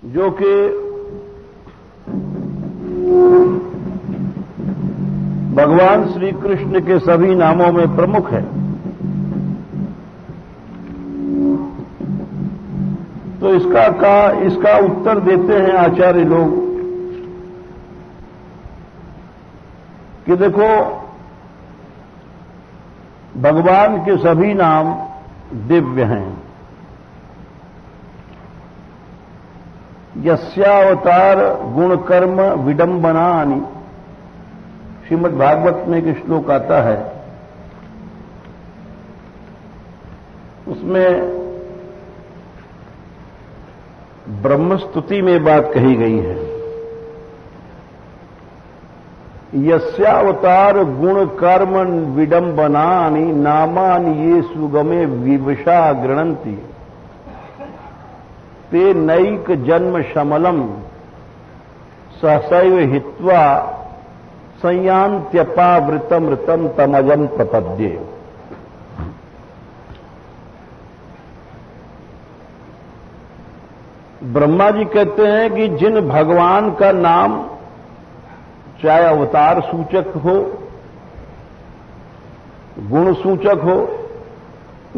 जो कि भगवान श्री कृष्ण के सभी नामों में प्रमुख है। तो इसका उत्तर देते हैं आचार्य लोग कि देखो, भगवान के सभी नाम दिव्य हैं। यस्यावतार गुण कर्म विडंबनानि, श्रीमद् भागवत में एक श्लोक आता है, उसमें ब्रह्मस्तुति में बात कही गई है। यस्यावतार गुण कर्म विडंबनानि नामानि ये सुगमे विवशा गृणन्ति ते नैक जन्म शमलम सहसैव हित्वा संयान्त्यपावृतमृतम तमजम प्रपद्ये। ब्रह्मा जी कहते हैं कि जिन भगवान का नाम चाहे अवतार सूचक हो, गुण सूचक हो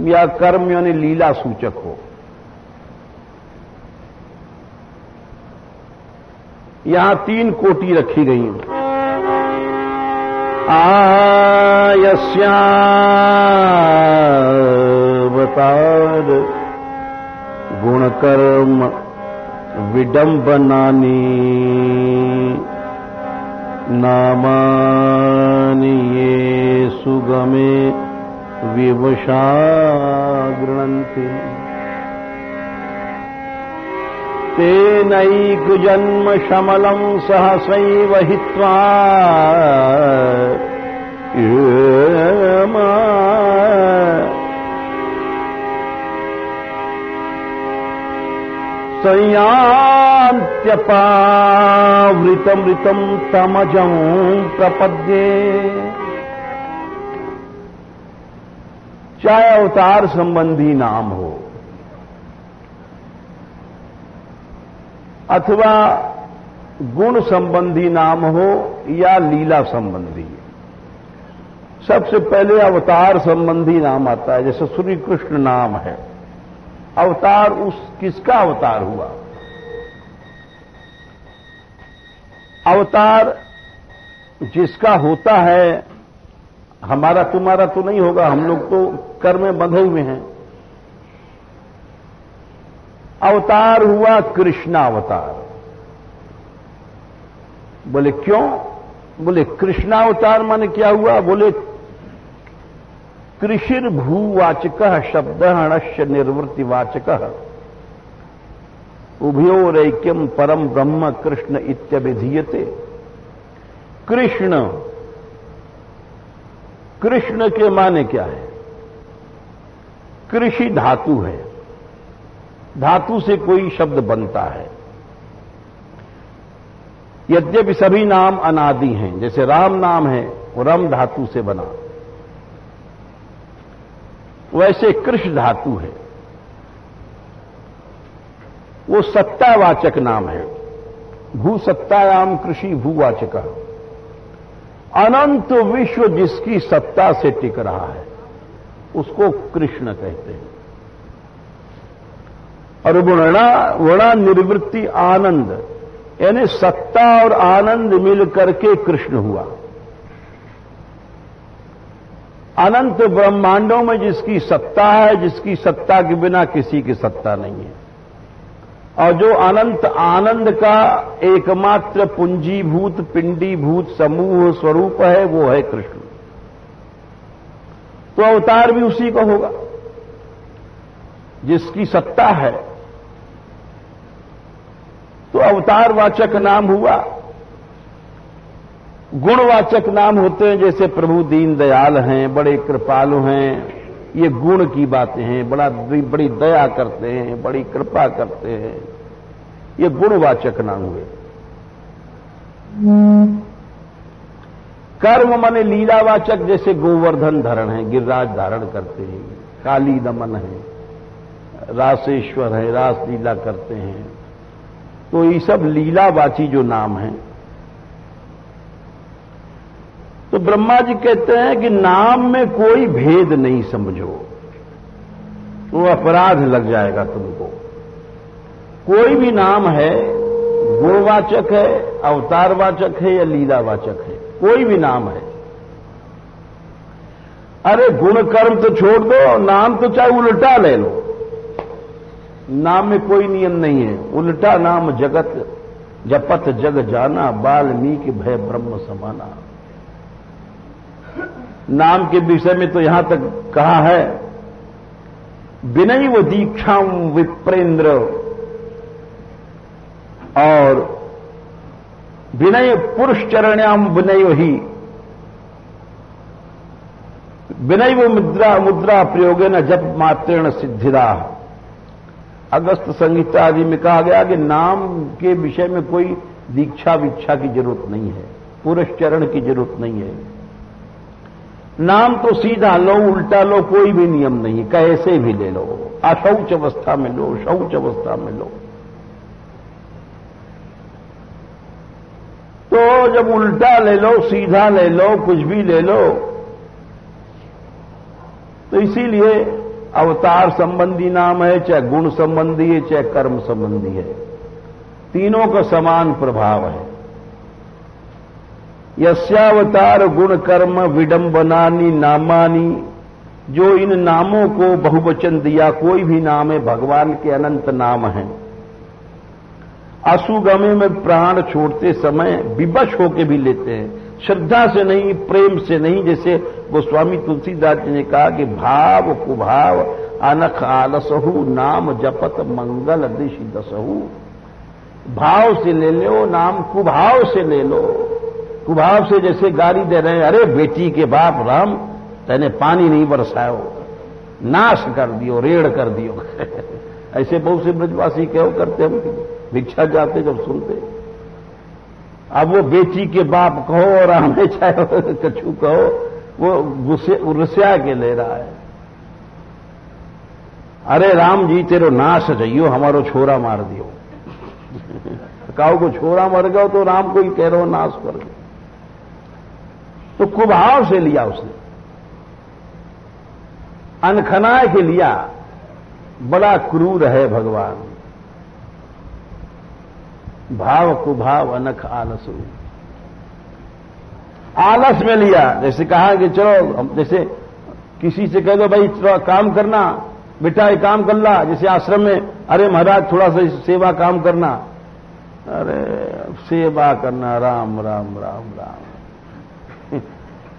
या कर्म यानी लीला सूचक हो, यहां 3 कोटि रखी गई हैं। यस्यावतार गुण कर्म विडंबनानि नामानि ये सुगमे विवशा गृणन्ति तेनैक जन्म शमलं सहसैव हित्वा संयान्त्यपावृतमृतं तमजं प्रपद्ये। चाहे अवतार संबंधी नाम हो अथवा गुण संबंधी नाम हो या लीला संबंधी, सबसे पहले अवतार संबंधी नाम आता है। जैसे श्री कृष्ण नाम है, अवतार किसका अवतार हुआ? अवतार जिसका होता है, हमारा तुम्हारा तो नहीं होगा, हम लोग तो कर्म में बंधे हुए हैं। अवतार हुआ कृष्णावतार। बोले क्यों? बोले कृष्णावतार माने क्या हुआ? बोले कृषिर भूवाचकः शब्दः अणस्य निर्वृत्तिवाचकः उभयोरैक्यम परम ब्रह्म कृष्ण इत्यभिधीयते। कृष्ण, कृष्ण के माने क्या है? कृषि धातु है, धातु से कोई शब्द बनता है। यद्यपि सभी नाम अनादि हैं, जैसे राम नाम है वो रम धातु से बना, वैसे कृष्ण धातु है, वो सत्तावाचक नाम है। भू सत्तायाम कृषि भूवाचक। अनंत विश्व जिसकी सत्ता से टिक रहा है उसको कृष्ण कहते हैं। और वर्णा निर्वृत्ति आनंद, यानी सत्ता और आनंद मिल करके कृष्ण हुआ। अनंत ब्रह्मांडों में जिसकी सत्ता है, जिसकी सत्ता के बिना किसी की सत्ता नहीं है, और जो अनंत आनंद का एकमात्र पुंजीभूत पिंडीभूत समूह स्वरूप है, वो है कृष्ण। तो अवतार भी उसी का होगा जिसकी सत्ता है, तो अवतारवाचक नाम हुआ। गुणवाचक नाम होते हैं, जैसे प्रभु दीन दयाल हैं, बड़े कृपालु हैं, ये गुण की बातें हैं, बड़ी दया करते हैं, बड़ी कृपा करते हैं, ये गुणवाचक नाम हुए। कर्म माने लीलावाचक, जैसे गोवर्धन धरण है, गिरिराज धारण करते हैं, काली दमन है, रासेश्वर है, रास लीला करते हैं, तो ये सब लीलावाची जो नाम हैं। तो ब्रह्मा जी कहते हैं कि नाम में कोई भेद नहीं समझो, वो अपराध लग जाएगा तुमको। कोई भी नाम है, गुणवाचक है, अवतारवाचक है या लीलावाचक है, कोई भी नाम है। अरे गुण कर्म तो छोड़ दो, नाम तो चाहे उल्टा ले लो, नाम में कोई नियम नहीं है। उल्टा नाम जगत जपत जग जाना, वाल्मीकि भय ब्रह्म समाना। नाम के विषय में तो यहां तक कहा है, विनय व दीक्षा विप्रेंद्र, और विनय पुरुष चरण्याम विनय ही, विनय व मुद्रा प्रयोगे न जप मात्रेण सिद्धिदा। अगस्त संहिता आदि में कहा गया कि नाम के विषय में कोई दीक्षा विक्षा की जरूरत नहीं है, पुरुष चरण की जरूरत नहीं है। नाम तो सीधा लो, उल्टा लो, कोई भी नियम नहीं, कैसे भी ले लो, अशौच अवस्था में लो, शौच अवस्था में लो। तो जब उल्टा ले लो, सीधा ले लो, कुछ भी ले लो, तो इसीलिए अवतार संबंधी नाम है, चाहे गुण संबंधी है, चाहे कर्म संबंधी है, तीनों का समान प्रभाव है। यस्यावतार गुण कर्म विडंबनानि नामानि, जो इन नामों को बहुवचन दिया, कोई भी नाम है, भगवान के अनंत नाम है। असुगमे में प्राण छोड़ते समय विवश होके भी लेते हैं, श्रद्धा से नहीं, प्रेम से नहीं। जैसे गोस्वामी तुलसीदास जी ने कहा कि भाव कुभाव अनख आलसहु, नाम जपत मंगल दिशि दसहु। भाव से ले लो नाम, कुभाव से ले लो। कुभाव से जैसे गाली दे रहे हैं, अरे बेटी के बाप राम, तेने पानी नहीं बरसायो, नाश कर दियो, रेड़ कर दियो। ऐसे बहुत से ब्रजवासी क्यों करते हम, भिक्षा जाते जब सुनते। अब वो बेटी के बाप कहो और हमें चाहे कछु कहो, वो रुस्या के ले रहा है। अरे राम जी तेरो नाश जइयो, हमारो छोरा मार दियो। काऊ को छोरा मर गयो तो राम को ही कह रहे हो नाश कर दो। तो कुभाव से लिया उसने, अनखनाए के लिया। बड़ा क्रूर है भगवान। भाव कुभाव अनख आलस, आलस में लिया। जैसे कहा कि चलो, जैसे किसी से कह दो भाई थोड़ा काम करना, बेटा ये काम कर ला। जैसे आश्रम में, अरे महाराज थोड़ा सा सेवा काम करना, अरे सेवा करना, राम राम राम राम।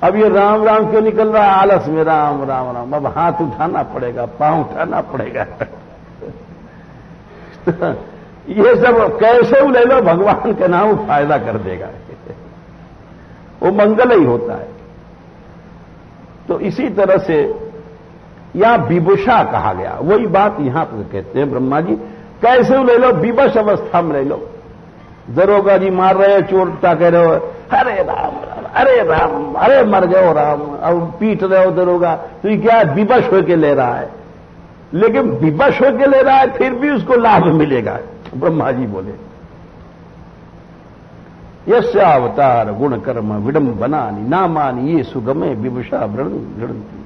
अब ये राम राम क्यों निकल रहा है? आलस में राम राम राम। अब हाथ उठाना पड़ेगा, पांव उठाना पड़ेगा। ये सब कैसे ले लो, भगवान का नाम फायदा कर देगा, वो मंगल ही होता है। तो इसी तरह से यहां विवशा कहा गया, वही बात यहां पर कहते हैं ब्रह्मा जी, कैसे ले लो, विवश अवस्था में ले लो। दरोगा जी मार रहे हो, चोरता कह रहे हो, अरे राम राम, अरे राम, अरे मर जाओ राम, अब पीट रहे हो दरोगा, तो ये क्या विवश होके ले रहा है। लेकिन विवश होके ले रहा है, फिर भी उसको लाभ मिलेगा। ब्रह्मा जी बोले, यस्यावतार गुण कर्म विडंबनानि नामानि ये सुगमे विवशा गृणंति।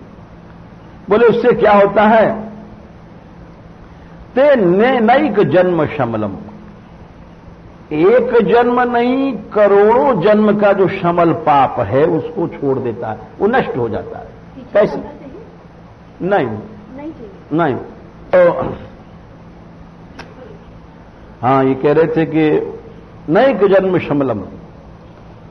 बोले उससे क्या होता है? ते नैक जन्म शमलम, एक जन्म नहीं करोड़ों जन्म का जो शमल पाप है उसको छोड़ देता है, वो नष्ट हो जाता है। कैसे? नहीं तो हाँ, ये कह रहे थे कि नैक जन्म शमलम,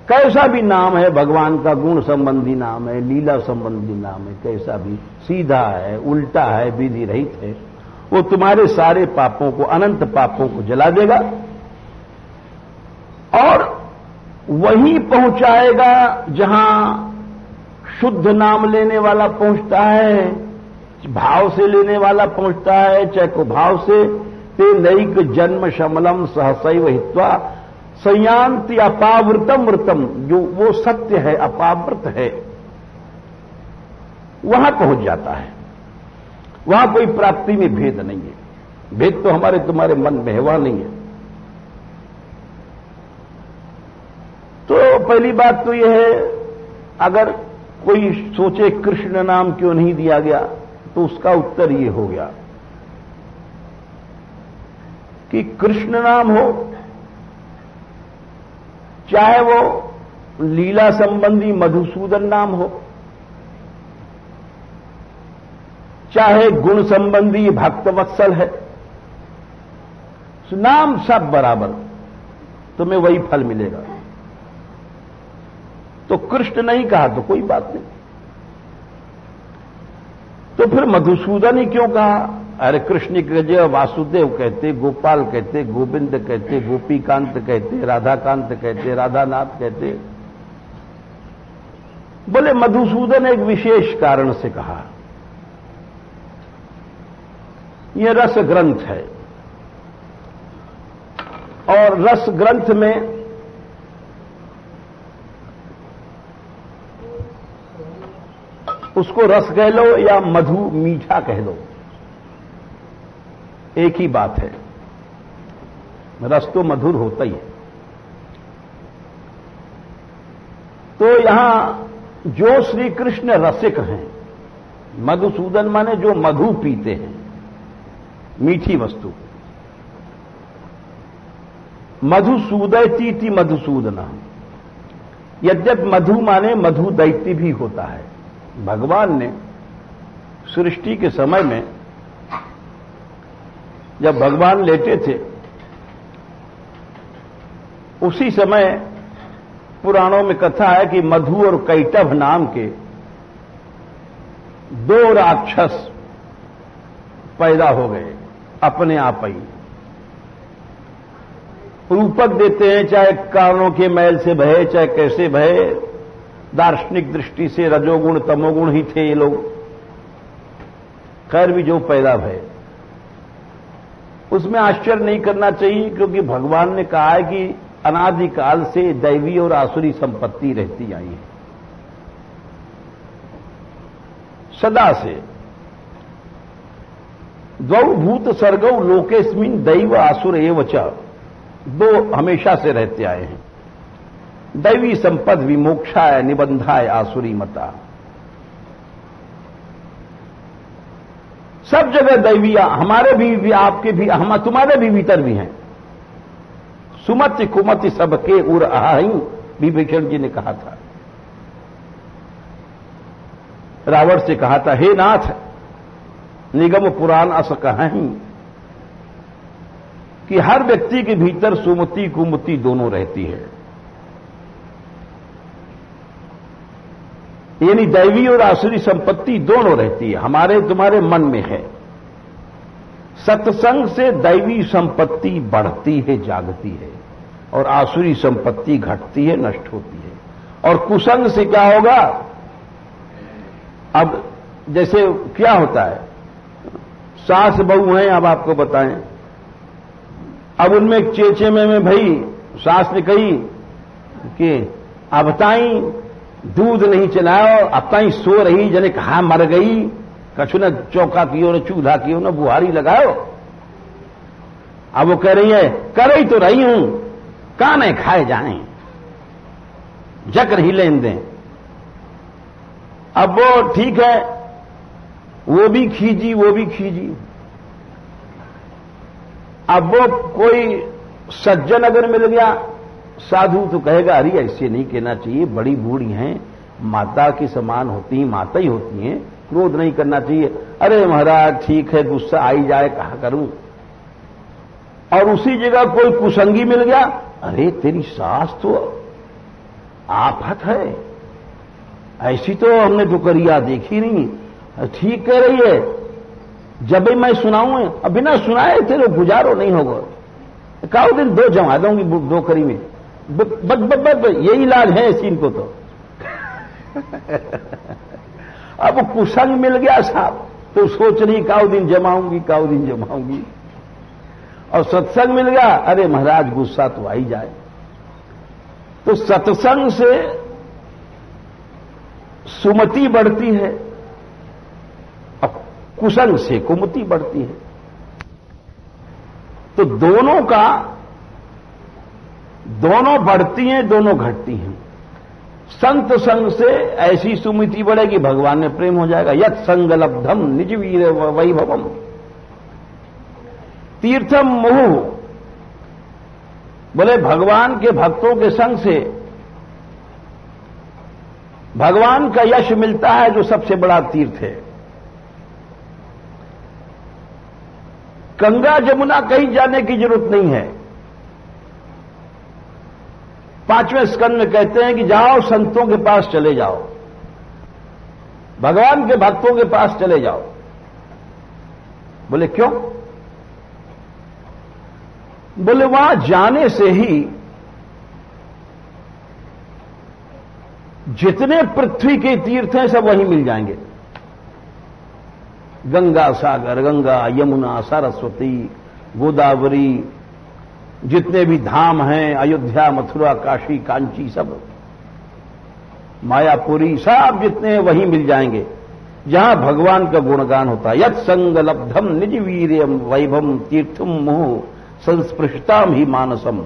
कैसा भी नाम है भगवान का, गुण संबंधी नाम है, लीला संबंधी नाम है, कैसा भी, सीधा है, उल्टा है, विधि रहित है, वो तुम्हारे सारे पापों को, अनंत पापों को जला देगा और वहीं पहुंचाएगा जहां शुद्ध नाम लेने वाला पहुंचता है, भाव से लेने वाला पहुंचता है, चाहे को भाव से। ते नैक जन्म शमलम सहसैव हित्वा संयान्ति अपावृतम वृतम, जो वो सत्य है, अपावृत है, वहां पहुंच जाता है। वहां कोई प्राप्ति में भेद नहीं है। भेद तो हमारे तुम्हारे मन में है, वहां नहीं है। पहली बात तो यह है, अगर कोई सोचे कृष्ण नाम क्यों नहीं दिया गया, तो उसका उत्तर ये हो गया कि कृष्ण नाम हो, चाहे वो लीला संबंधी मधुसूदन नाम हो, चाहे गुण संबंधी भक्तवत्सल है, नाम सब बराबर, तुम्हें वही फल मिलेगा। तो कृष्ण नहीं कहा तो कोई बात नहीं, तो फिर मधुसूदन ही क्यों कहा? अरे कृष्ण की जगह वासुदेव कहते, गोपाल कहते, गोविंद कहते, गोपीकांत कहते, राधाकांत कहते, राधानाथ कहते। बोले मधुसूदन एक विशेष कारण से कहा, यह रस ग्रंथ है, और रस ग्रंथ में उसको रस कह लो या मधु मीठा कह लो, एक ही बात है, रस तो मधुर होता ही है। तो यहां जो श्री कृष्ण रसिक हैं, मधुसूदन माने जो मधु पीते हैं, मीठी वस्तु, मधुसूदयती मधुसूदना। यद्यप मधु माने मधु दैत्य भी होता है। भगवान ने सृष्टि के समय में, जब भगवान लेटे थे, उसी समय पुराणों में कथा है कि मधु और कैटभ नाम के दो राक्षस पैदा हो गए अपने आप ही। रूपक देते हैं, चाहे कारणों के मैल से भये, चाहे कैसे भये, दार्शनिक दृष्टि से रजोगुण तमोगुण ही थे ये लोग। खैर भी जो पैदा भये, उसमें आश्चर्य नहीं करना चाहिए, क्योंकि भगवान ने कहा है कि अनादिकाल से दैवी और आसुरी संपत्ति रहती आई है, सदा से। द्वौ भूत सर्गौ लोकेस्मिन् दैव आसुर एव च, दो हमेशा से रहते आए हैं। दैवी संपद विमोक्षाय निबंधाय आसुरी मता। सब जगह दैविया, हमारे भी आपके भी, हम तुम्हारे भी भीतर भी हैं। सुमति कुमति सबके उर आही, विभीषण जी ने कहा था, रावण से कहा था, हे नाथ निगम पुराण अस कहीं, कि हर व्यक्ति के भीतर सुमति कुमति दोनों रहती है, यानी दैवी और आसुरी संपत्ति दोनों रहती है, हमारे तुम्हारे मन में है। सत्संग से दैवी संपत्ति बढ़ती है, जागती है, और आसुरी संपत्ति घटती है, नष्ट होती है। और कुसंग से क्या होगा? अब जैसे क्या होता है, सास बहू हैं, अब आपको बताएं, अब उनमें एक चेचे में भाई सास ने कही कि अब ताई दूध नहीं चलाओ, अब ताई सो रही, जने कहा मर गई, कछु न चौका कियो न चूल्हा कियो न बुहारी लगाओ। अब वो कह रही है, कर ही तो रही हूं, काने खाए जाएं, जक नहीं लेन दें। अब वो ठीक है, वो भी खींची, वो भी खींची। अब वो कोई सज्जन अगर मिल गया, साधु, तो कहेगा अरे ऐसे नहीं कहना चाहिए, बड़ी बूढ़ी हैं, माता के समान होती हैं, माता ही होती हैं, क्रोध नहीं करना चाहिए। अरे महाराज ठीक है, गुस्सा आई जाए, कहा करूं। और उसी जगह कोई कुसंगी मिल गया, अरे तेरी सास तो आफत है, ऐसी तो हमने दुकरिया देखी नहीं, ठीक कह रही है, जब भी मैं सुनाऊं, अब बिना सुनाए तेरे गुजारो नहीं होगा, काउ दिन दो जमा दूंगी दो करी में, बस यही इलाज है इसी इनको तो। अब कुसंग मिल गया साहब, तो सोच रही काउ दिन जमाऊंगी, काउ दिन जमाऊंगी। और सत्संग मिल गया, अरे महाराज गुस्सा तो आ ही जाए। तो सत्संग से सुमति बढ़ती है, और कुसंग से कुमति बढ़ती है। तो दोनों बढ़ती हैं, दोनों घटती हैं। संत संग से ऐसी सुमिति बढ़ेगी, भगवान में प्रेम हो जाएगा। यत् संग लब्धम निज वीर वैभवम तीर्थम मुहु, बोले भगवान के भक्तों के संग से भगवान का यश मिलता है, जो सबसे बड़ा तीर्थ है। गंगा जमुना कहीं जाने की जरूरत नहीं है। 5वें स्कंद में कहते हैं कि जाओ संतों के पास चले जाओ, भगवान के भक्तों के पास चले जाओ। बोले क्यों? बोले वहां जाने से ही जितने पृथ्वी के तीर्थ हैं सब वहीं मिल जाएंगे। गंगा सागर, गंगा, यमुना, सरस्वती, गोदावरी, जितने भी धाम हैं, अयोध्या, मथुरा, काशी, कांची, सब मायापुरी, सब जितने हैं वहीं मिल जाएंगे जहां भगवान का गुणगान होता है। यत् संग लब्धम निज वीर्यम वैभवम तीर्थम मुहु संस्पृष्टाम ही मानसम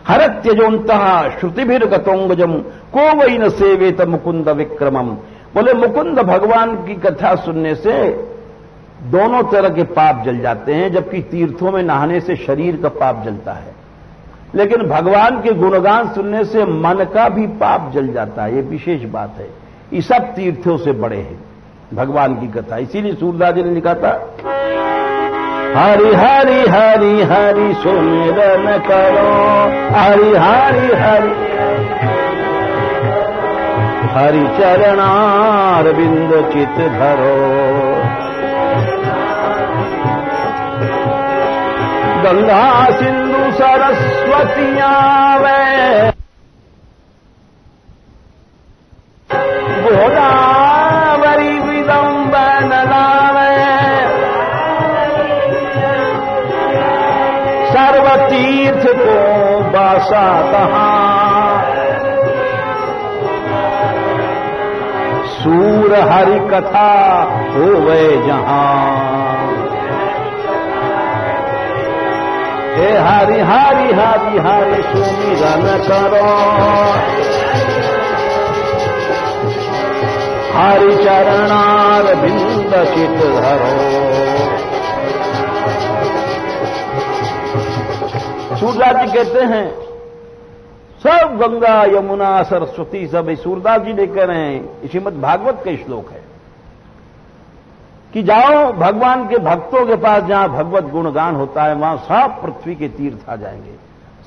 हरत्यजोन्तः श्रुतिभिर्गतोंगजम को वै न सेवेत मुकुंद विक्रमम। बोले मुकुंद भगवान की कथा सुनने से दोनों तरह के पाप जल जाते हैं, जबकि तीर्थों में नहाने से शरीर का पाप जलता है, लेकिन भगवान के गुणगान सुनने से मन का भी पाप जल जाता है। ये विशेष बात है। ये सब तीर्थों से बड़े हैं भगवान की कथा। इसीलिए सूरदास जी ने लिखा था, हरि हरि हरि हरि सुमिरन करो, हरि हरि हरि हरि चरणारविंद चित धरो, गंगा सिंधु सरस्वतियां वे गोदावरी विदंबन लावे, सर्वतीर्थ को बासा कहां, सूर हरि कथा होवे जहां। हे हरि हरि हरि हरि सुमिरन करो, हरि चरणारविंद चित धरो। सूरदास जी कहते हैं सब गंगा यमुना सरस्वती सब, सूरदास जी लेकर रहे हैं, श्रीमद् भागवत का श्लोक है कि जाओ भगवान के भक्तों के पास जहां भगवत गुणगान होता है, वहां सब पृथ्वी के तीर्थ आ जाएंगे।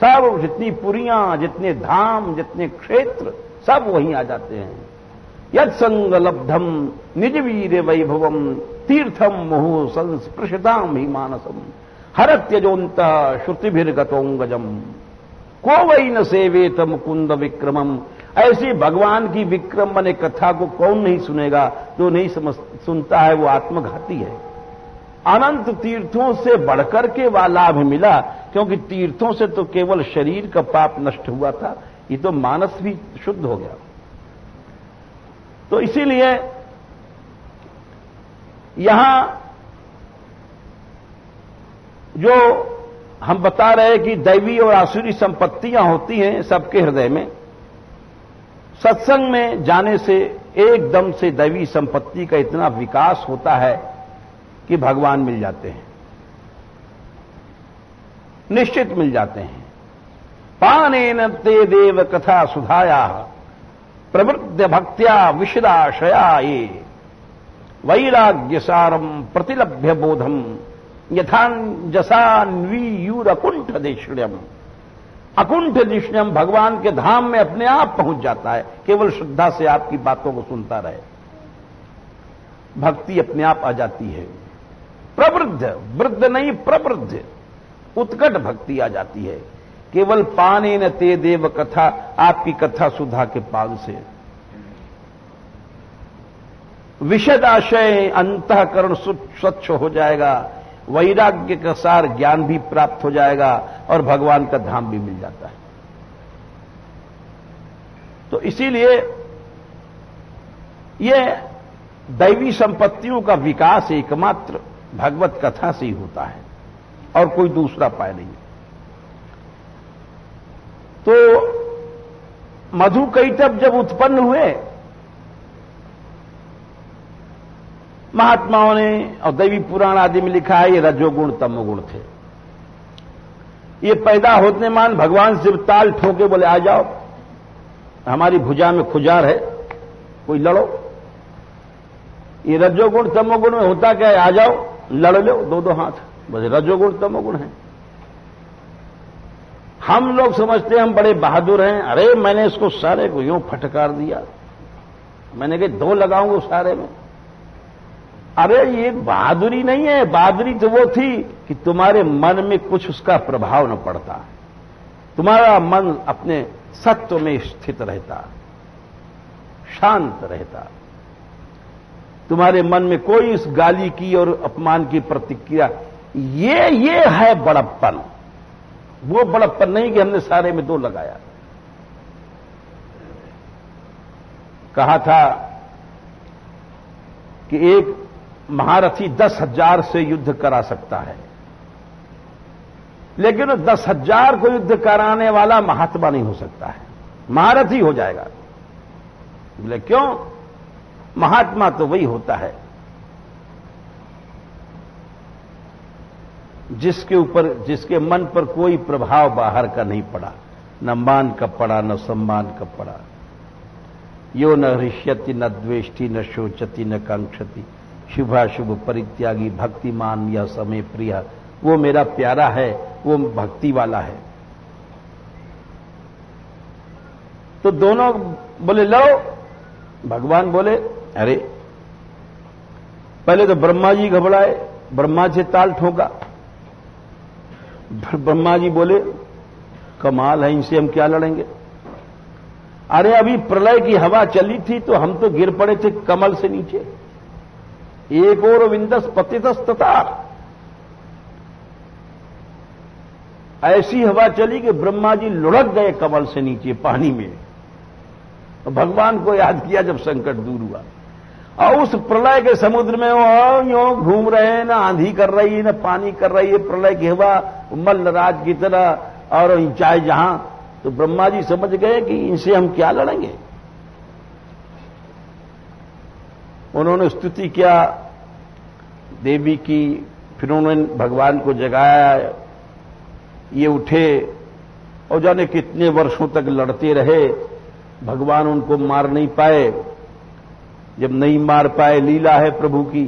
सब जितनी पुरियां, जितने धाम, जितने क्षेत्र, सब वहीं आ जाते हैं। यत् संग लब्धम निज वीर वैभवम तीर्थम मुहु संस्पृशताम ही मानसम हरत्यजोन्त श्रुतिभिर्गतोंगजम को वै न सेवेत मुकुंद विक्रमम। ऐसी भगवान की विक्रम बने कथा को कौन नहीं सुनेगा? जो नहीं सुनता है वो आत्मघाती है। अनंत तीर्थों से बढ़कर के वह लाभ मिला, क्योंकि तीर्थों से तो केवल शरीर का पाप नष्ट हुआ था, ये तो मानस भी शुद्ध हो गया। तो इसीलिए यहां जो हम बता रहे हैं कि दैवी और आसुरी संपत्तियां होती हैं सबके हृदय में, सत्संग में जाने से एकदम से दैवी संपत्ति का इतना विकास होता है कि भगवान मिल जाते हैं, निश्चित मिल जाते हैं। पानेन ते देव कथा सुधाया प्रवृत्त भक्त्या विशदाशया ये वैराग्य सारम प्रतिलभ्य बोधम यथांजसान्वीयूर अकुंठ देश्यम। अकुंठ देश्यम भगवान के धाम में अपने आप पहुंच जाता है, केवल श्रद्धा से आपकी बातों को सुनता रहे, भक्ति अपने आप आ जाती है। प्रवृद्ध, वृद्ध नहीं प्रवृद्ध, उत्कट भक्ति आ जाती है, केवल पाने न ते देव कथा, आपकी कथा सुधा के पान से। विशद आशय अंतःकरण स्वच्छ हो जाएगा, वैराग्य का सार ज्ञान भी प्राप्त हो जाएगा और भगवान का धाम भी मिल जाता है। तो इसीलिए यह दैवी संपत्तियों का विकास एकमात्र भगवत कथा से ही होता है और कोई दूसरा उपाय नहीं। तो मधु कैटभ जब उत्पन्न हुए, महात्माओं ने और दैवी पुराण आदि में लिखा है ये रजोगुण तमोगुण थे। ये पैदा होते मान भगवान शिव ताल ठोके बोले आ जाओ, हमारी भुजा में खुजार है, कोई लड़ो। ये रजोगुण तमोगुण में होता क्या है, आ जाओ लड़ लो, दो दो हाथ, बस रजोगुण तमोगुण है। हम लोग समझते हैं हम बड़े बहादुर हैं, अरे मैंने इसको सारे को यूं फटकार दिया, मैंने कहा दो लगाऊंगा सारे में। अरे ये बहादुरी नहीं है, बहादुरी तो वो थी कि तुम्हारे मन में कुछ उसका प्रभाव न पड़ता, तुम्हारा मन अपने सत्व में स्थित रहता, शांत रहता, तुम्हारे मन में कोई इस गाली की और अपमान की प्रतिक्रिया, ये है बड़प्पन। वो बड़प्पन नहीं कि हमने सारे में दो लगाया। कहा था कि एक महारथी 10,000 से युद्ध करा सकता है, लेकिन 10,000 को युद्ध कराने वाला महात्मा नहीं हो सकता है, महारथी हो जाएगा। बोले क्यों? महात्मा तो वही होता है जिसके मन पर कोई प्रभाव बाहर का नहीं पड़ा, न मान का पड़ा न सम्मान का पड़ा। यो न हृष्यति न द्वेष्टि न शोचति न कांक्षति, शुभाशुभ परित्यागी भक्तिमान यह समय प्रिय। वो मेरा प्यारा है, वो भक्ति वाला है। तो दोनों बोले लो। भगवान बोले अरे पहले तो ब्रह्मा जी घबराए, ब्रह्मा से ताल ठोका। ब्रह्मा जी बोले कमाल है, इनसे हम क्या लड़ेंगे? अरे अभी प्रलय की हवा चली थी तो हम तो गिर पड़े थे कमल से नीचे, एक और विंदस पतितस तथा। ऐसी हवा चली कि ब्रह्मा जी लुढ़क गए कमल से नीचे पानी में। तो भगवान को याद किया जब संकट दूर हुआ, और उस प्रलय के समुद्र में वो यूं घूम रहे हैं, ना आंधी कर रही है ना पानी कर रही है, प्रलय की हवा मल्लराज की तरह और चाहे जहां। तो ब्रह्मा जी समझ गए कि इनसे हम क्या लड़ेंगे। उन्होंने स्तुति किया देवी की, फिर उन्होंने भगवान को जगाया, ये उठे और जाने कितने वर्षों तक लड़ते रहे। भगवान उनको मार नहीं पाए। जब नहीं मार पाए, लीला है प्रभु की,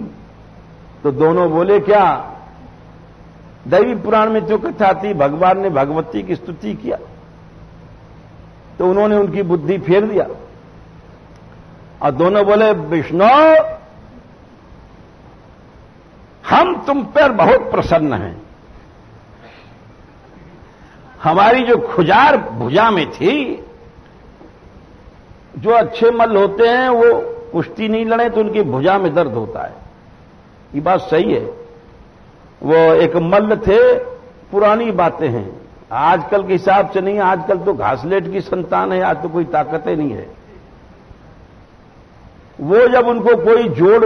तो दोनों बोले क्या? दैवी पुराण में जो कथा थी, भगवान ने भगवती की स्तुति किया तो उन्होंने उनकी बुद्धि फेर दिया और दोनों बोले विष्णु हम तुम पर बहुत प्रसन्न हैं। हमारी जो खुजार भुजा में थी, जो अच्छे मल्ल होते हैं वो कुश्ती नहीं लड़े तो उनकी भुजा में दर्द होता है। ये बात सही है। वो एक मल्ल थे, पुरानी बातें हैं, आजकल के हिसाब से नहीं। आजकल तो घासलेट की संतान है, आज तो कोई ताकतें नहीं है। वो जब उनको कोई जोड़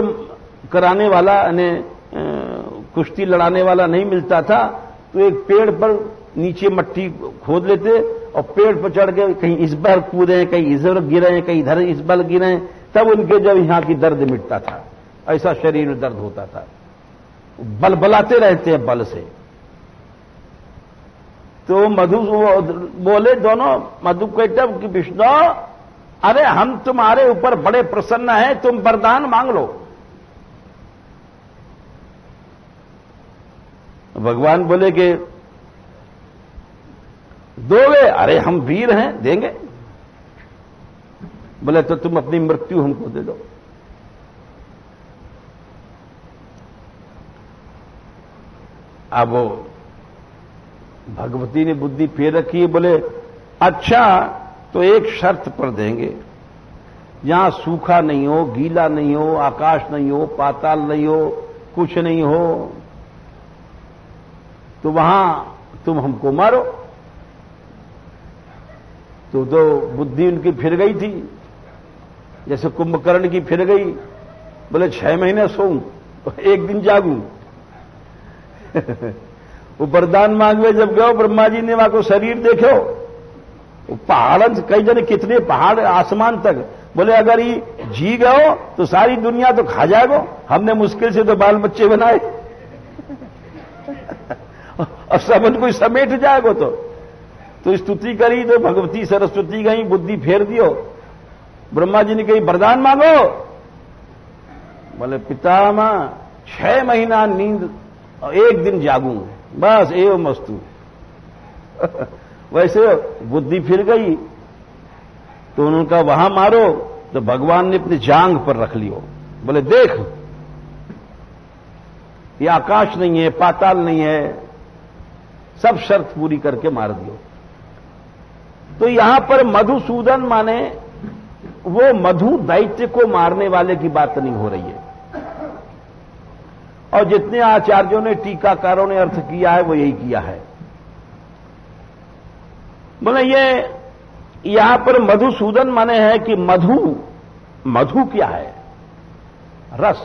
कराने वाला यानी कुश्ती लड़ाने वाला नहीं मिलता था तो एक पेड़ पर नीचे मट्टी खोद लेते और पेड़ पर चढ़ के कहीं इस बार कूदे, कहीं इधर गिरे, कहीं इधर इस बल गिरे, तब उनके जब यहां की दर्द मिटता था। ऐसा शरीर में दर्द होता था। बलबलाते रहते हैं बल से। तो मधु बोले दोनों, मधु कैटभ कि विष्णु अरे हम तुम्हारे ऊपर बड़े प्रसन्न हैं, तुम वरदान मांग लो। भगवान बोले कि दोगे? अरे हम वीर हैं, देंगे। बोले तो तुम अपनी मृत्यु हमको दे दो। अब भगवती ने बुद्धि फेर रखी है। बोले अच्छा तो एक शर्त पर देंगे, जहां सूखा नहीं हो, गीला नहीं हो, आकाश नहीं हो, पाताल नहीं हो, कुछ नहीं हो, तो वहां तुम हमको मारो। तो बुद्धि उनकी फिर गई थी, जैसे कुंभकर्ण की फिर गई। बोले 6 महीने सोऊं तो एक दिन जागूं। वो वरदान मांगवे जब गयो, ब्रह्मा जी ने वहां को शरीर देखो पहाड़ कई जने कितने पहाड़ आसमान तक, बोले अगर ये जी गए तो सारी दुनिया तो खा जाएगो, हमने मुश्किल से तो बाल बच्चे बनाए और सब उनको समेट जाएगो। तो स्तुति करी तो भगवती सरस्वती गई, बुद्धि फेर दियो। ब्रह्मा जी ने कही वरदान मांगो। बोले पितामह 6 महीना नींद और 1 दिन जागूंगा, बस एवं मस्तु वैसे बुद्धि फिर गई तो उन्होंने कहा वहां मारो, तो भगवान ने अपनी जांग पर रख लियो। बोले देख, ये आकाश नहीं है, पाताल नहीं है, सब शर्त पूरी करके मार दियो। तो यहां पर मधुसूदन माने वो मधु दैत्य को मारने वाले की बात नहीं हो रही है। और जितने आचार्यों ने, टीकाकारों ने अर्थ किया है वो यही किया है। बोले ये यहां पर मधुसूदन माने है कि मधु क्या है? रस।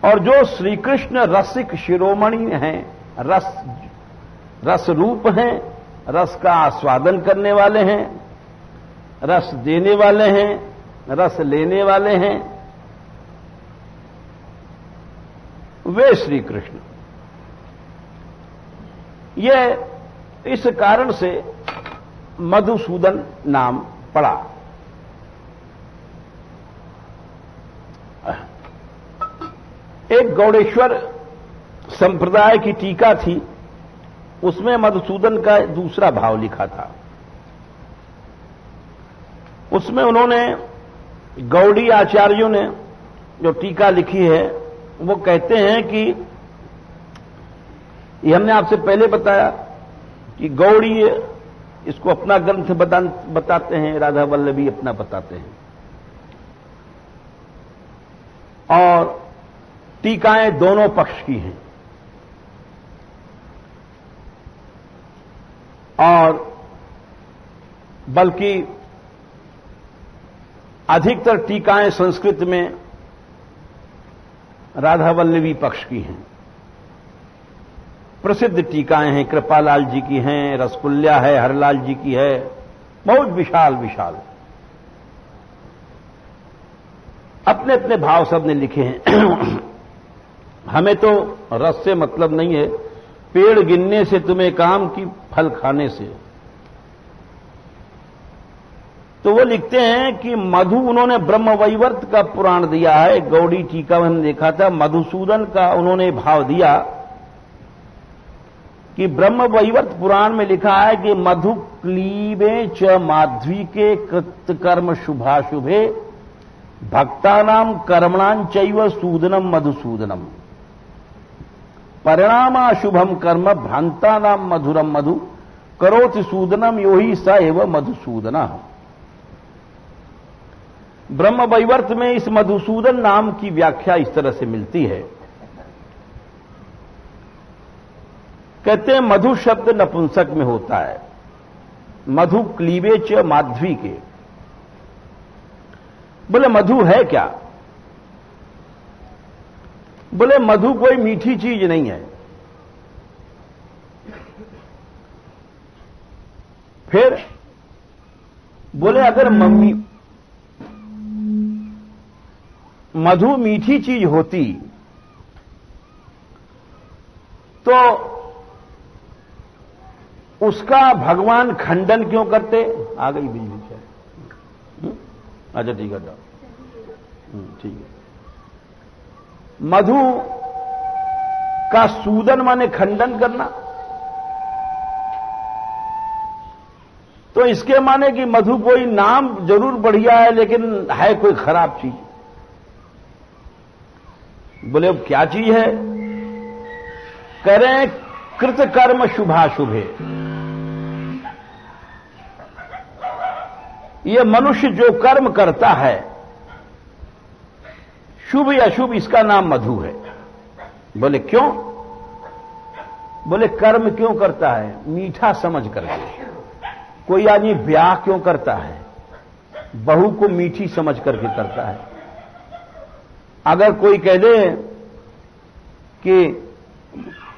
और जो श्री कृष्ण रसिक शिरोमणि हैं, रस रूप हैं, रस का आस्वादन करने वाले हैं, रस देने वाले हैं, रस लेने वाले हैं, वे श्री कृष्ण। ये इस कारण से मधुसूदन नाम पड़ा। एक गौड़ेश्वर संप्रदाय की टीका थी, उसमें मधुसूदन का दूसरा भाव लिखा था। उसमें उन्होंने, गौड़ी आचार्यों ने जो टीका लिखी है, वो कहते हैं कि ये हमने आपसे पहले बताया कि गौड़ी इसको अपना ग्रंथ बताते हैं, राधा वल्लभी अपना बताते हैं, और टीकाएं दोनों पक्ष की हैं। और बल्कि अधिकतर टीकाएं संस्कृत में राधा वल्लभी पक्ष की हैं। प्रसिद्ध टीकाएं हैं, कृपालाल जी की हैं, रसकुल्या है, हरलाल जी की है, बहुत विशाल विशाल, अपने अपने भाव सबने लिखे हैं। हमें तो रस से मतलब नहीं है, पेड़ गिनने से तुम्हें काम की, फल खाने से। तो वो लिखते हैं कि मधु, उन्होंने ब्रह्मवैवर्त का पुराण दिया है, गौड़ी टीका में देखा था, मधुसूदन का उन्होंने भाव दिया कि ब्रह्मवैवर्त पुराण में लिखा है कि मधु क्लीबे च माध्वी के कृतकर्म शुभाशुभे भक्तानाम कर्मणां चैव सूदनम मधुसूदनम परिणामाशुभम कर्म भ्रांतानाम मधुरम मधु करोति सूदनम यो ही स एव मधुसूदनः। ब्रह्मवैवर्त में इस मधुसूदन नाम की व्याख्या इस तरह से मिलती है। कहते हैं मधु शब्द नपुंसक में होता है, मधु क्लीबे च माध्वी के। बोले मधु है क्या? बोले मधु कोई मीठी चीज नहीं है। फिर बोले अगर मधु मीठी चीज होती तो उसका भगवान खंडन क्यों करते? आ गई बिजली से। अच्छा ठीक है, ठीक है। मधु का सूदन माने खंडन करना, तो इसके माने कि मधु कोई नाम जरूर बढ़िया है लेकिन है कोई खराब चीज। बोले अब क्या चीज है? कह रहे हैं कृत कर्म शुभाशुभे। ये मनुष्य जो कर्म करता है, शुभ या अशुभ, इसका नाम मधु है। बोले क्यों? बोले कर्म क्यों करता है? मीठा समझ करके। कोई आदमी ब्याह क्यों करता है? बहू को मीठी समझ करके करता है। अगर कोई कह दे कि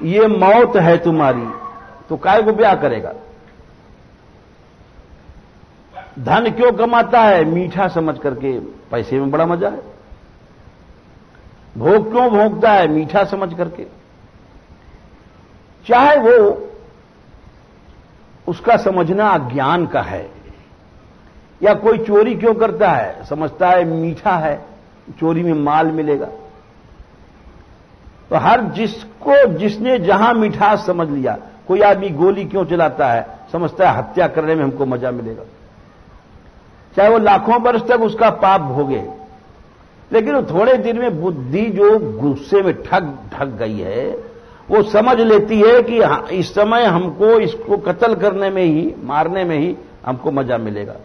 ये मौत है तुम्हारी, तो काय को ब्याह करेगा? धन क्यों कमाता है? मीठा समझ करके, पैसे में बड़ा मजा है। भोग क्यों भोगता है? मीठा समझ करके। चाहे वो उसका समझना अज्ञान का है, या कोई चोरी क्यों करता है? समझता है मीठा है, चोरी में माल मिलेगा। तो हर जिसने जहां मिठास समझ लिया, कोई आदमी गोली क्यों चलाता है? समझता है हत्या करने में हमको मजा मिलेगा, चाहे वो लाखों वर्ष तक उसका पाप भोगे। लेकिन वो थोड़े दिन में बुद्धि जो गुस्से में ठग गई है, वो समझ लेती है कि इस समय हमको इसको कत्ल करने में ही, मारने में ही हमको मजा मिलेगा।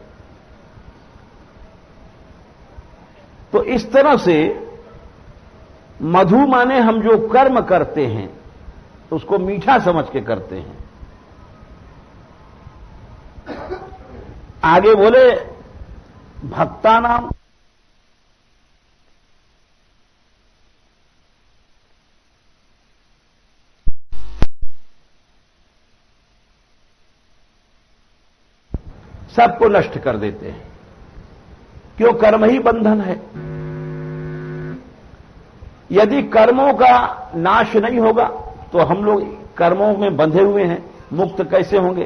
तो इस तरह से मधु माने हम जो कर्म करते हैं तो उसको मीठा समझ के करते हैं। आगे बोले भक्ता नाम, सबको नष्ट कर देते हैं। क्यों? कर्म ही बंधन है। यदि कर्मों का नाश नहीं होगा तो हम लोग कर्मों में बंधे हुए हैं, मुक्त कैसे होंगे?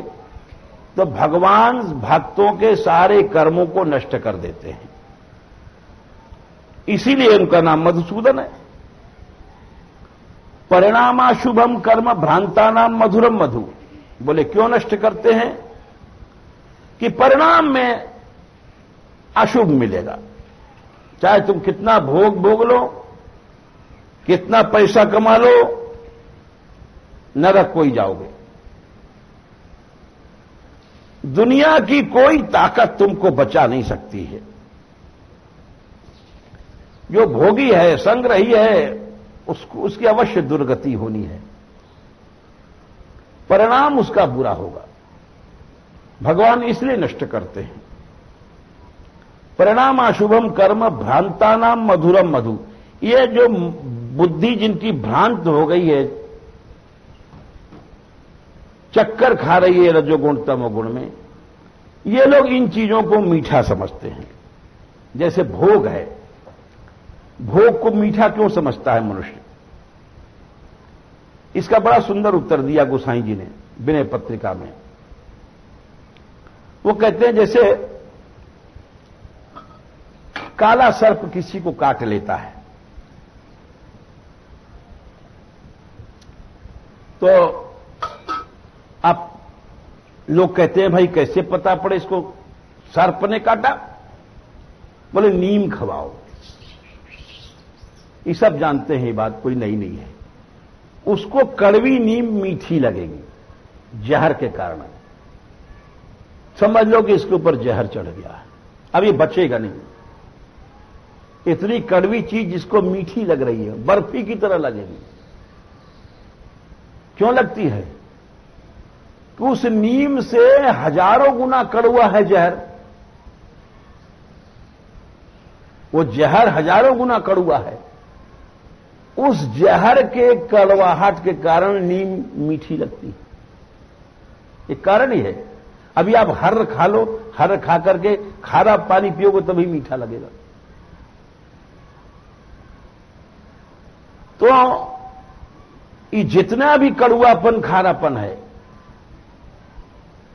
तो भगवान भक्तों के सारे कर्मों को नष्ट कर देते हैं, इसीलिए उनका नाम मधुसूदन है। परिणामाशुभम कर्म भ्रांता नाम मधुरम मधु। बोले क्यों नष्ट करते हैं? कि परिणाम में अशुभ मिलेगा। चाहे तुम कितना भोग लो, कितना पैसा कमा लो, नरक को ही जाओगे। दुनिया की कोई ताकत तुमको बचा नहीं सकती है। जो भोगी है, संग्रही है, उसकी अवश्य दुर्गति होनी है, परिणाम उसका बुरा होगा। भगवान इसलिए नष्ट करते हैं। परिणाम अशुभम कर्म भ्रांता नाम मधुरम मधु। ये जो बुद्धि जिनकी भ्रांत हो गई है, चक्कर खा रही है रजोगुण तमोगुण में, ये लोग इन चीजों को मीठा समझते हैं। जैसे भोग है, भोग को मीठा क्यों समझता है मनुष्य? इसका बड़ा सुंदर उत्तर दिया गोसाई जी ने विनय पत्रिका में। वो कहते हैं जैसे काला सर्प किसी को काट लेता है, तो अब लोग कहते हैं भाई कैसे पता पड़े इसको सर्प ने काटा? बोले नीम खवाओ। ये सब जानते हैं, ये बात कोई नई नहीं है। उसको कड़वी नीम मीठी लगेगी जहर के कारण। समझ लो कि इसके ऊपर जहर चढ़ गया है, अब ये बचेगा नहीं। इतनी कड़वी चीज जिसको मीठी लग रही है, बर्फी की तरह लगेगी। क्यों लगती है? कि उस नीम से हजारों गुना कड़वा है जहर। वो जहर हजारों गुना कड़वा है। उस जहर के कड़वाहट के कारण नीम मीठी लगती है। ये कारण ही है। अभी आप हर्र खा लो, हर्र खा करके खारा पानी पियोगे तभी मीठा लगेगा। तो ये जितना भी कड़वापन खारापन है,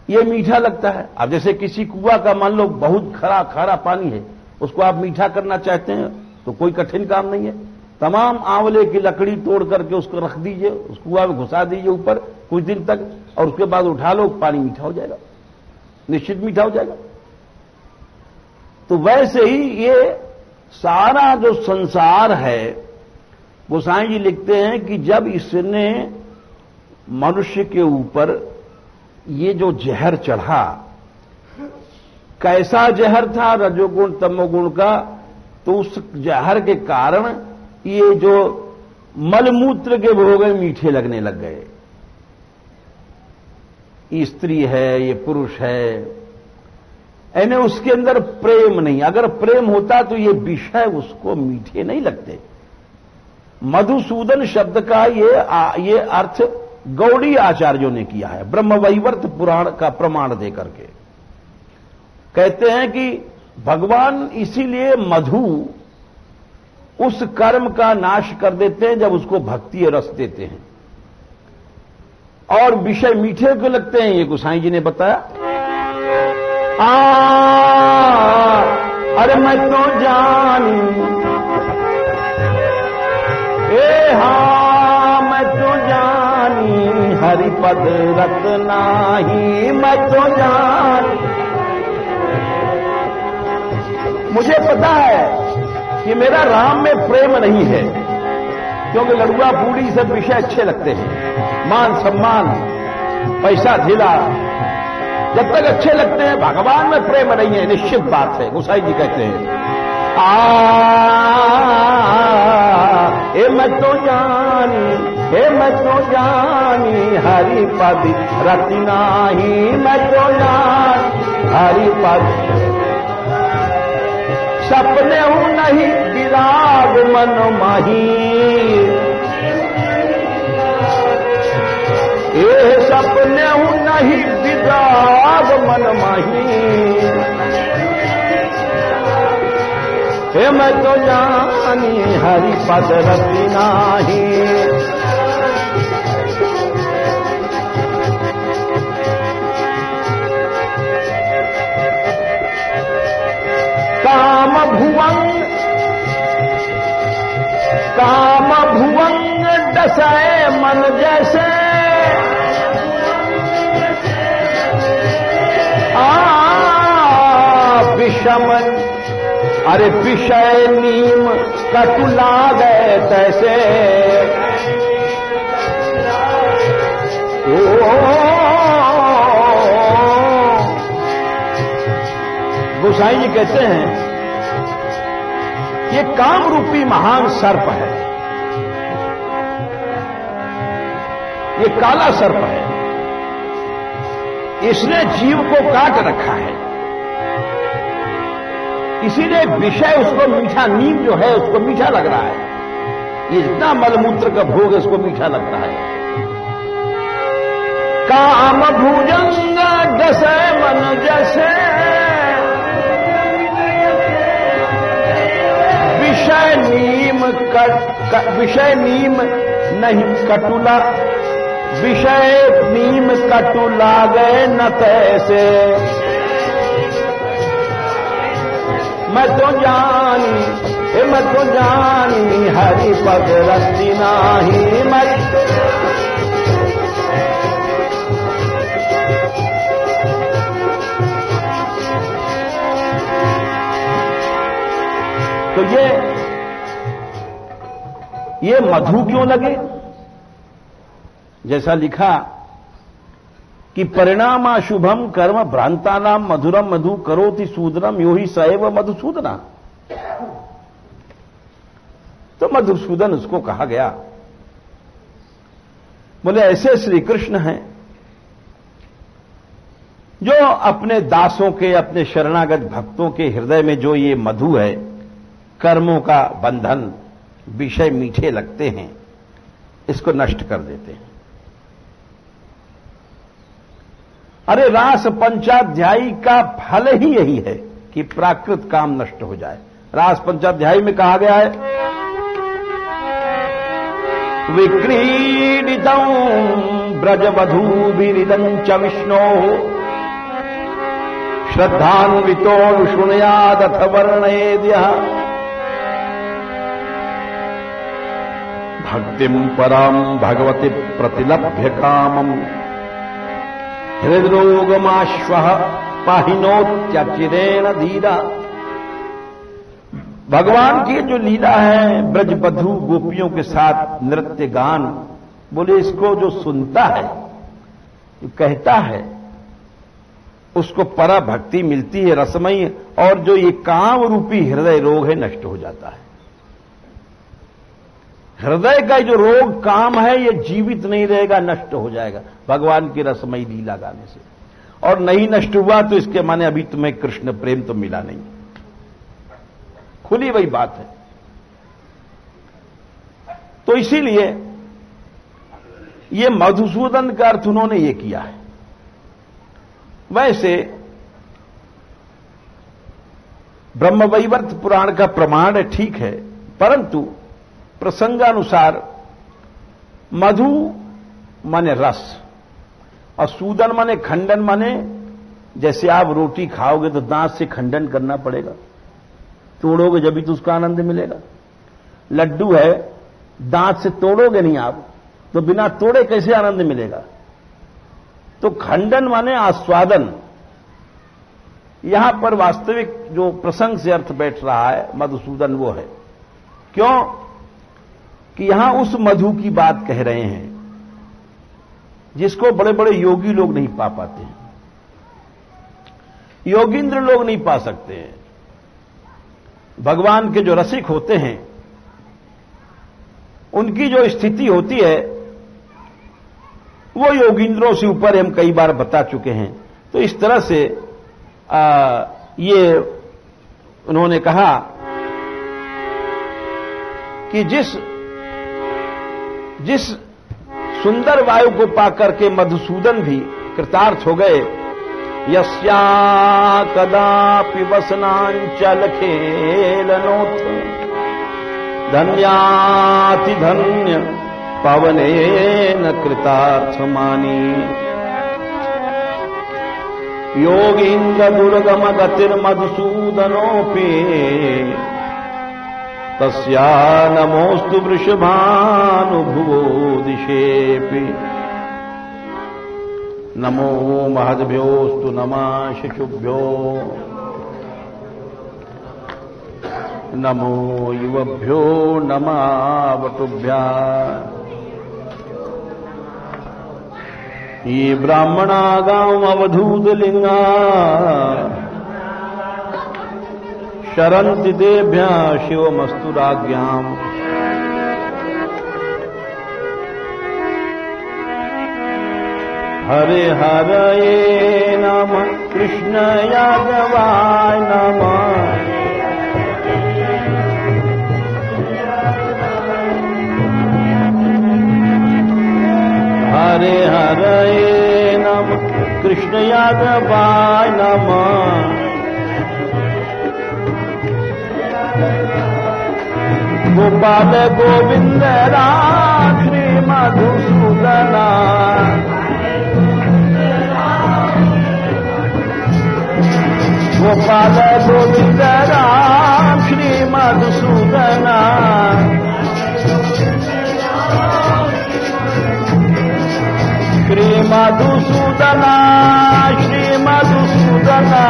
ये मीठा लगता है। अब जैसे किसी कुआं का मान लो बहुत खारा पानी है, उसको आप मीठा करना चाहते हैं तो कोई कठिन काम नहीं है। तमाम आंवले की लकड़ी तोड़ करके उसको रख दीजिए, उस कुआं में घुसा दीजिए ऊपर कुछ दिन तक, और उसके बाद उठा लो, पानी मीठा हो जाएगा, निश्चित मीठा हो जाएगा। तो वैसे ही ये सारा जो संसार है, गोसाई जी लिखते हैं कि जब इसने मनुष्य के ऊपर ये जो जहर चढ़ा, कैसा जहर था? रजोगुण तमोगुण का। तो उस जहर के कारण ये जो मलमूत्र के भोग मीठे लगने लग गए। ये स्त्री है, ये पुरुष है, यानी उसके अंदर प्रेम नहीं। अगर प्रेम होता तो ये विषय उसको मीठे नहीं लगते। मधुसूदन शब्द का ये अर्थ गौड़ी आचार्यों ने किया है ब्रह्मवैवर्त पुराण का प्रमाण देकर के। कहते हैं कि भगवान इसीलिए मधु उस कर्म का नाश कर देते हैं जब उसको भक्ति रस देते हैं, और विषय मीठे को लगते हैं, ये गोसाई जी ने बताया। अरे मैं तो जानी, हाँ मैं तो जानी हरिपद रत्नाही, मैं तो जानी। मुझे पता है कि मेरा राम में प्रेम नहीं है, क्योंकि लड़ुआ पूड़ी सब विषय अच्छे लगते हैं, मान सम्मान पैसा धिला जब तक अच्छे लगते हैं, भगवान में प्रेम नहीं है, निश्चित बात है। गोसाई जी कहते हैं मैं तो जानी, मैं तो जानी हरिपद रत्नाही, मैं तो जानी हरिपद। सपने हूं नहीं विराग मन माही, ये सपने हूं नहीं विराग मन माही। हे मैं तो जानी हरिपद रत्नाही। काम भुवंग डसाए मन जैसे, विषम अरे विषय नीम कटुला गए तैसे। गोसाई जी कहते हैं ये काम रूपी महान सर्प है, ये काला सर्प है, इसने जीव को काट रखा है, इसीलिए विषय उसको मीठा, नीम जो है उसको मीठा लग रहा है, ये जितना मलमूत्र का भोग है उसको मीठा लगता है। काम भुजंग डसे मन जैसे, विषय नीम नहीं कटुला, विषय नीम कटुला गए न तैसे। मैं तो जानी हरिपद रत्नाही, मैं तो ये मधु क्यों लगे? जैसा लिखा कि परिणामा शुभम कर्म भ्रांतानाम मधुरम मधु करोति सूदनम यो ही सएव मधुसूदना। तो मधुसूदन उसको कहा गया। बोले ऐसे श्री कृष्ण हैं जो अपने दासों के, अपने शरणागत भक्तों के हृदय में जो ये मधु है, कर्मों का बंधन, विषय मीठे लगते हैं, इसको नष्ट कर देते हैं। अरे रास पंचाध्यायी का फल ही यही है कि प्राकृत काम नष्ट हो जाए। रास पंचाध्यायी में कहा गया है विक्रीडितं ब्रजवधूभिरिदं च विष्णो श्रद्धान्वितो शृणुयादथ वर्णयेद्यः भक्तिं परां भगवति प्रतिलभ्य कामम् हृदरोगमाश्वः पाहिनोत्यचिरेण धीरा। भगवान की जो लीला है ब्रजबधू गोपियों के साथ नृत्य गान, बोले इसको जो सुनता है, जो कहता है, उसको परा भक्ति मिलती है रसमयी, और जो ये काम रूपी हृदय रोग है नष्ट हो जाता है। हृदय का जो रोग काम है ये जीवित नहीं रहेगा, नष्ट हो जाएगा भगवान की रसमयी लीला गाने से। और नहीं नष्ट हुआ तो इसके माने अभी तुम्हें कृष्ण प्रेम तो मिला नहीं, खुली वही बात है। तो इसीलिए ये मधुसूदन का अर्थ उन्होंने ये किया है। वैसे ब्रह्मवैवर्त पुराण का प्रमाण ठीक है, परंतु प्रसंगानुसार मधु माने रस और सूदन माने खंडन, माने जैसे आप रोटी खाओगे तो दांत से खंडन करना पड़ेगा, तोड़ोगे जब भी तो उसका आनंद मिलेगा। लड्डू है, दांत से तोड़ोगे नहीं आप तो बिना तोड़े कैसे आनंद मिलेगा। तो खंडन माने आस्वादन। यहां पर वास्तविक जो प्रसंग से अर्थ बैठ रहा है मधुसूदन वो है। क्यों कि यहां उस मधु की बात कह रहे हैं जिसको बड़े बड़े योगी लोग नहीं पा पाते हैं, योगींद्र लोग नहीं पा सकते हैं। भगवान के जो रसिक होते हैं उनकी जो स्थिति होती है वो योगींद्रों से ऊपर हम कई बार बता चुके हैं। तो इस तरह से ये उन्होंने कहा कि जिस सुंदर वायु को पाकर के मधुसूदन भी कृतार्थ हो गए, यस्या कदापि वसनांचल खेलनोथ धन्याति धन्य पवनेन कृतार्थमानी योगीन्द्र दुर्गम गतिर्मधुसूदनोऽपि तस्या नमोस्तु वृषभानुभुवो दिशेऽपि नमो महद्भ्योस्तु नमः शिशुभ्यो नमो युवभ्यो नमः वटुभ्यः। ये ब्राह्मणा गांव अवधूत लिंगा शरन्ति देभ्यः शिवमस्तु राज्ञाम्। हरे हरये नमः कृष्ण यादवाय नमः। हरे हरये नमः कृष्ण यादवाय नमः। गोपाल गोविंद राम श्री मधुसूदना गोपाल गोविंद राम श्री मधुसूदना श्री मधुसूदना श्री मधुसूदना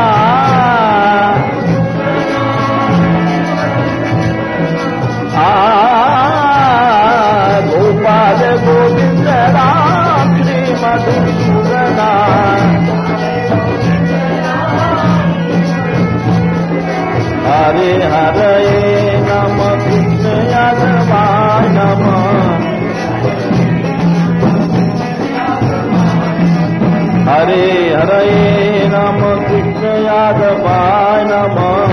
गोपाल गोविंद राम श्री मधुसूदना हरे हरे नमः कृष्ण यादवाय नमः। हरे हरे नमः कृष्ण यादवाय नमः।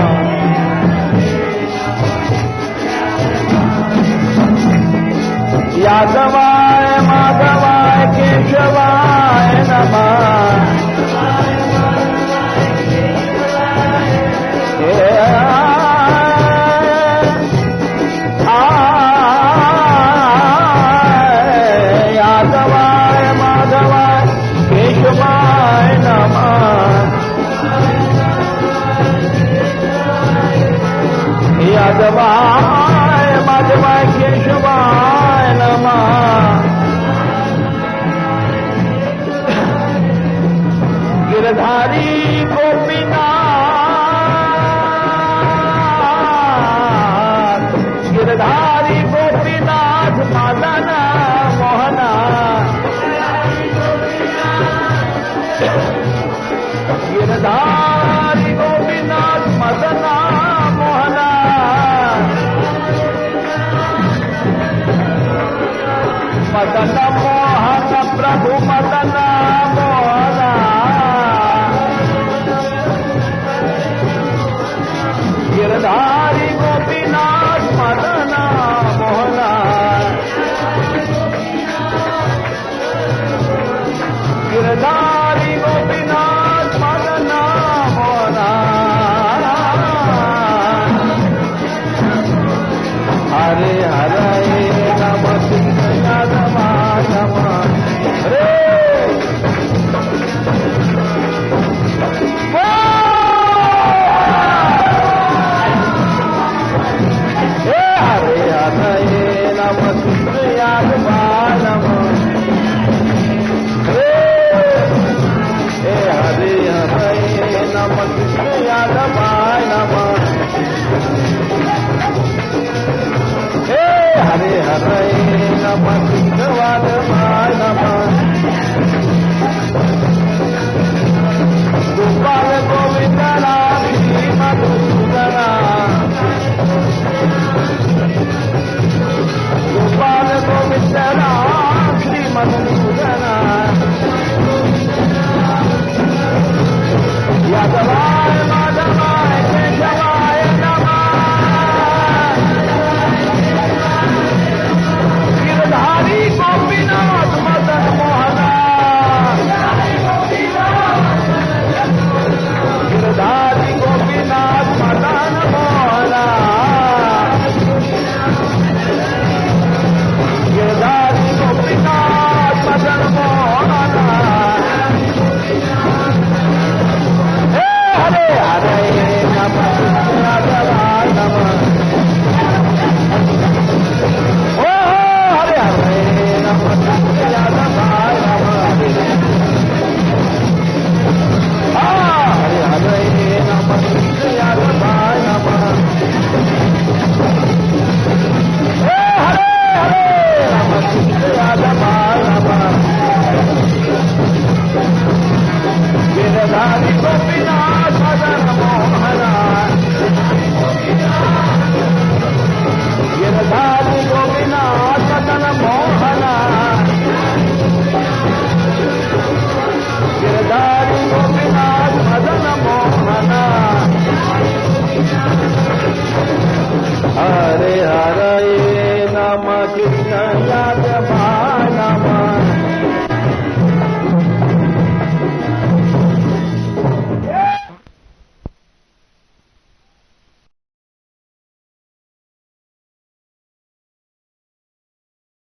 यादवाय माधवाय केशवाय नमः। यादवाय माधवाय केशवाय नमः। यादवाय माधवाय केशवाय नमः। गिरधारी गोपीनाथ गिरधारी गोपीनाथ मदन मोहना गिरधारी गोपीनाथ मदन मोहना मदन मोहन प्रभु मदन मोहना गिरधारी गोपीनाथ मदन मोहना सदा श्रीमद